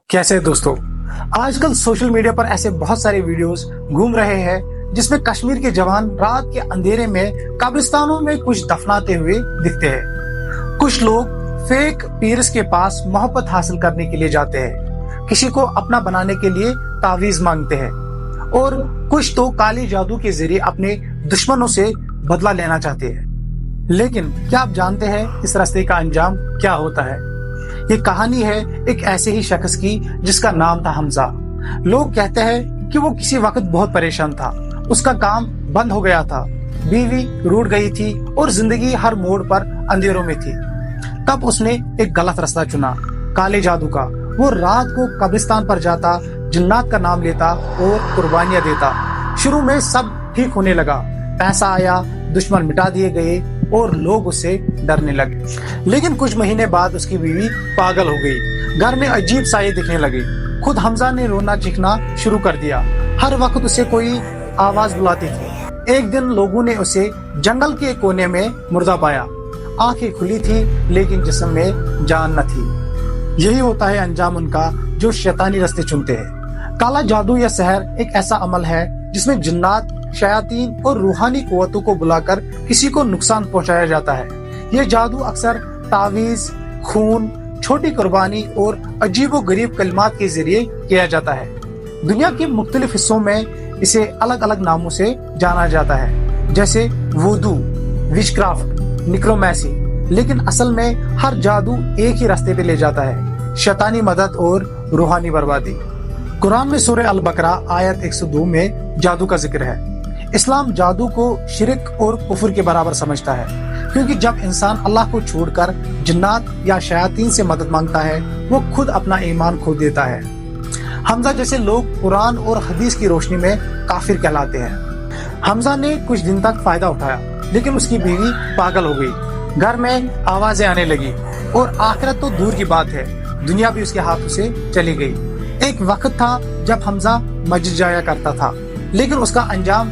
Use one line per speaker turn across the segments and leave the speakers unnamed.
कैसे दोस्तों, आजकल सोशल मीडिया पर ऐसे बहुत सारे वीडियोस घूम रहे हैं जिसमें कश्मीर के जवान रात के अंधेरे में कब्रिस्तानों में कुछ दफनाते हुए दिखते हैं। कुछ लोग फेक पीर्स के पास मोहब्बत हासिल करने के लिए जाते हैं, किसी को अपना बनाने के लिए तावीज मांगते हैं और कुछ तो काले जादू के जरिए अपने दुश्मनों से बदला लेना चाहते हैं। लेकिन क्या आप जानते हैं इस रास्ते का अंजाम क्या होता है? ये कहानी है एक ऐसे ही शख्स की जिसका नाम था हमजा। लोग कहते हैं कि वो किसी वक्त बहुत परेशान था, उसका काम बंद हो गया था, बीवी रूठ गई थी और जिंदगी हर मोड़ पर अंधेरों में थी। तब उसने एक गलत रास्ता चुना, काले जादू का। वो रात को कब्रिस्तान पर जाता, जिन्नात का नाम लेता और कुर्बानियां देता। शुरू में सब ठीक होने लगा, पैसा आया, दुश्मन मिटा दिए गए और लोग उससे डरने लगे। लेकिन कुछ महीने बाद उसकी बीवी पागल हो गई, घर में अजीब साये दिखने लगे। खुद हमजा ने रोना चीखना शुरू कर दिया, हर वक्त उसे कोई आवाज बुलाती थी। एक दिन लोगों ने उसे जंगल के कोने में मुर्दा पाया, आंखें खुली थी लेकिन जिस्म में जान न थी। यही होता है अंजाम उनका जो शैतानी रास्ते चुनते हैं। काला जादू या सहर एक ऐसा अमल है जिसमें जिन्नात, शयातीन और रूहानी कुव्वतों को बुलाकर किसी को नुकसान पहुंचाया जाता है। ये जादू अक्सर तावीज, खून, छोटी कुर्बानी और अजीबो गरीब कलमात के जरिए किया जाता है। दुनिया के मुख्तलिफ हिस्सों में इसे अलग अलग नामों से जाना जाता है, जैसे वुदू, विचक्राफ्ट, निक्रोमैसी। लेकिन असल में हर जादू एक ही रास्ते पे ले जाता है, शैतानी मदद और रूहानी बर्बादी। कुरान में सूरह अल बकरा आयत 102 में जादू का जिक्र है। इस्लाम जादू को शिरक और कुफ्र के बराबर समझता है, क्योंकि जब इंसान अल्लाह को छोड़कर जिन्नात या शयातीन से मदद मांगता है, वो खुद अपना ईमान खो देता है। हमजा जैसे लोग कुरान और हदीस की रोशनी में काफिर कहलाते हैं। हमजा ने कुछ दिन तक फायदा उठाया, लेकिन उसकी बीवी पागल हो गई, घर में आवाजें आने लगी और आखिरत तो दूर की बात है, दुनिया भी उसके हाथों से चली गई। एक वक्त था जब हमजा मस्जिद जाया करता था, लेकिन उसका अंजाम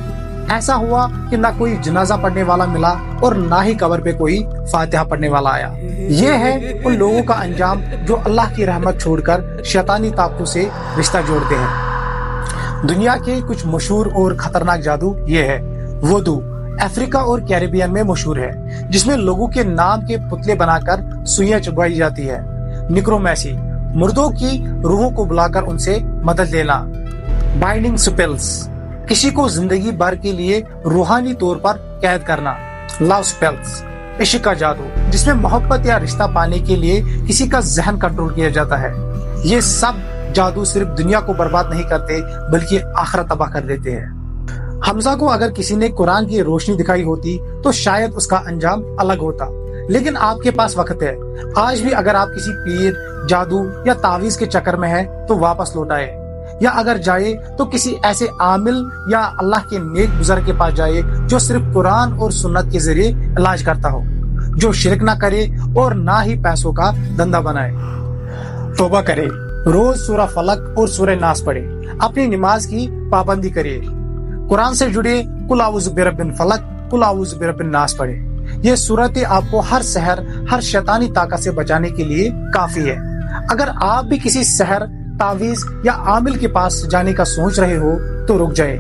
ऐसा हुआ कि ना कोई जनाजा पढ़ने वाला मिला और ना ही कब्र पे कोई फातिहा पढ़ने वाला आया। ये है उन लोगों का अंजाम जो अल्लाह की रहमत छोड़कर शैतानी ताकतों से रिश्ता जोड़ते हैं। दुनिया के कुछ मशहूर और खतरनाक जादू ये है। वुदू अफ्रीका और कैरिबियन में मशहूर है, जिसमें लोगों के नाम के पुतले बनाकर सुइयां चुभवाई जाती है। निक्रोमैसी मुर्दों की रूहों को बुलाकर उनसे मदद लेना। बाइंडिंग स्पेल्स किसी को जिंदगी भर के लिए रूहानी तौर पर कैद करना। लव स्पेल्स इश्क का जादू, जिसमें मोहब्बत या रिश्ता पाने के लिए किसी का जहन कंट्रोल किया जाता है। ये सब जादू सिर्फ दुनिया को बर्बाद नहीं करते बल्कि आखिरत तबाह कर देते हैं। हमजा को अगर किसी ने कुरान की रोशनी दिखाई होती तो शायद उसका अंजाम अलग होता, लेकिन आपके पास वक्त है। आज भी अगर आप किसी पीर, जादू या तावीज के चक्कर में हैं तो वापस लौट आए, या अगर जाए तो किसी ऐसे आमिल या अल्लाह के नेक बुजुर्ग के पास जाए जो सिर्फ कुरान और सुन्नत के जरिए इलाज करता हो, जो शिरक ना करे और ना ही पैसों का धंधा बनाए। तौबा करे, रोज सूरह फलक और सूरह नास पढ़े, अपनी नमाज की पाबंदी करिए, कुरान से जुड़े, कुल आऊज़ु बिरब्बिल फलक, कुल आऊज़ु बिरब्बिन नास पढ़े। ये सूरतें आपको हर सहर, हर शैतानी ताकत से बचाने के लिए काफी है। अगर आप भी किसी सहर, तावीज या आमिल के पास जाने का सोच रहे हो तो रुक जाए।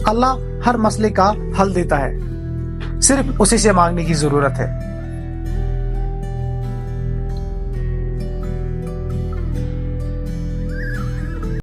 अल्लाह हर मसले का हल देता है, सिर्फ उसी से मांगने की जरूरत है।